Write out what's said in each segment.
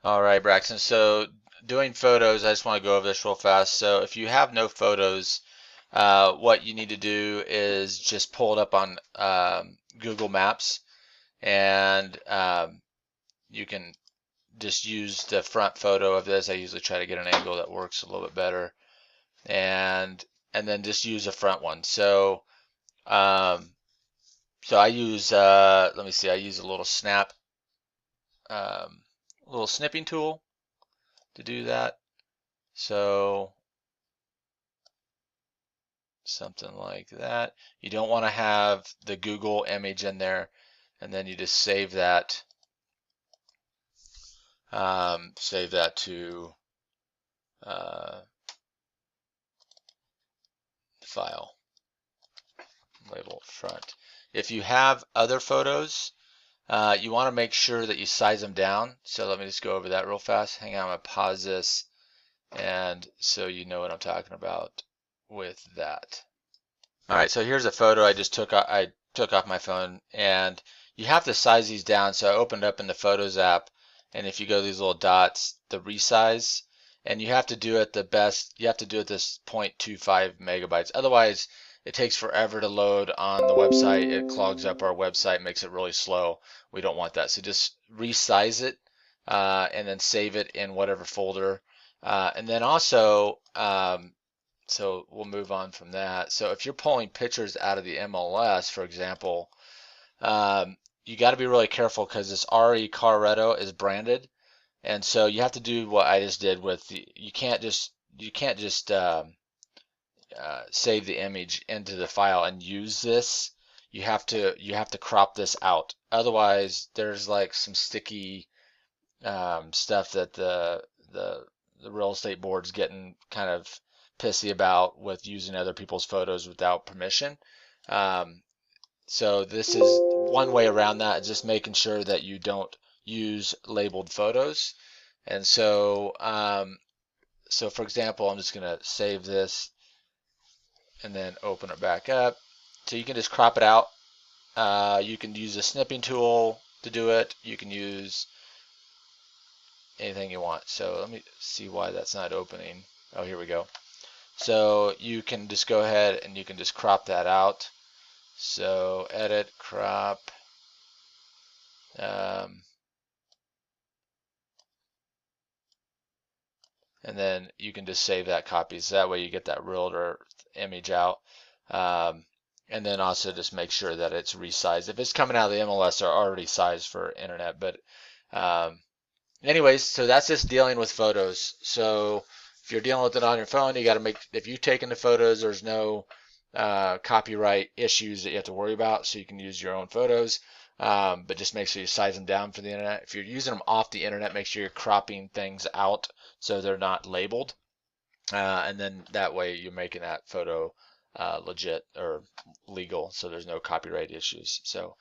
All right, Braxton. So doing photos, I just want to go over this real fast. So if you have no photos, what you need to do is just pull it up on Google Maps, and you can just use the front photo of this. I usually try to get an angle that works a little bit better, and then just use a front one. Um, so I use let me see, I use a little um, little snipping tool to do that. So something like that. You don't want to have the Google image in there, and then you just save that to uh, file, label front. If you have other photos, you want to make sure that you size them down. So let me just go over that real fast. Hang on, I'm gonna pause this, and so you know what I'm talking about with that. All right, so here's a photo I just took. I took off my phone, and you have to size these down. So I opened up in the Photos app, and if you go to these little dots, the resize, and you have to do it the best. You have to do it this 0.25 megabytes. Otherwise, it takes forever to load on the website. It clogs up our website, makes it really slow. We don't want that. So just resize it, and then save it in whatever folder. And then also, so we'll move on from that. So if you're pulling pictures out of the MLS, for example, you got to be really careful because this RE Coloretto is branded, and so you have to do what I just did with the. You can't just save the image into the file and use this. You have to crop this out. Otherwise, there's like some sticky stuff that the real estate board's getting kind of pissy about with using other people's photos without permission. Um, so this is one way around that, is just making sure that you don't use labeled photos. And so for example, I'm just gonna save this and then open it back up. So you can just crop it out. You can use a snipping tool to do it. You can use anything you want. So let me see why that's not opening. Oh, here we go. So you can just go ahead and you can just crop that out. So edit, crop, um, and then you can just save that copy. So that way you get that realtor image out. And then also just make sure that it's resized. If it's coming out of the MLS, they're already sized for internet. But um, anyways, so that's just dealing with photos. So if you're dealing with it on your phone, you got to make, if you've taken the photos, there's no copyright issues that you have to worry about, so you can use your own photos. But just make sure you size them down for the internet. If you're using them off the internet, make sure you're cropping things out so they're not labeled. And then that way you're making that photo legit or legal, so there's no copyright issues. So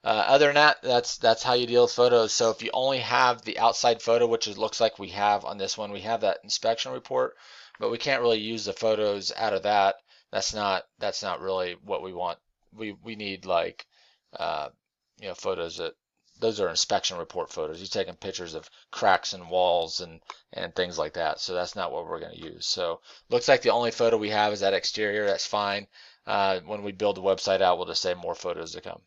other than that, that's how you deal with photos. So if you only have the outside photo, which it looks like we have on this one, we have that inspection report, but we can't really use the photos out of that. That's not really what we want. We need like uh, photos that, those are inspection report photos. You're taking pictures of cracks in walls and things like that. So that's not what we're going to use. So looks like the only photo we have is that exterior. That's fine. When we build the website out, we'll just say more photos to come.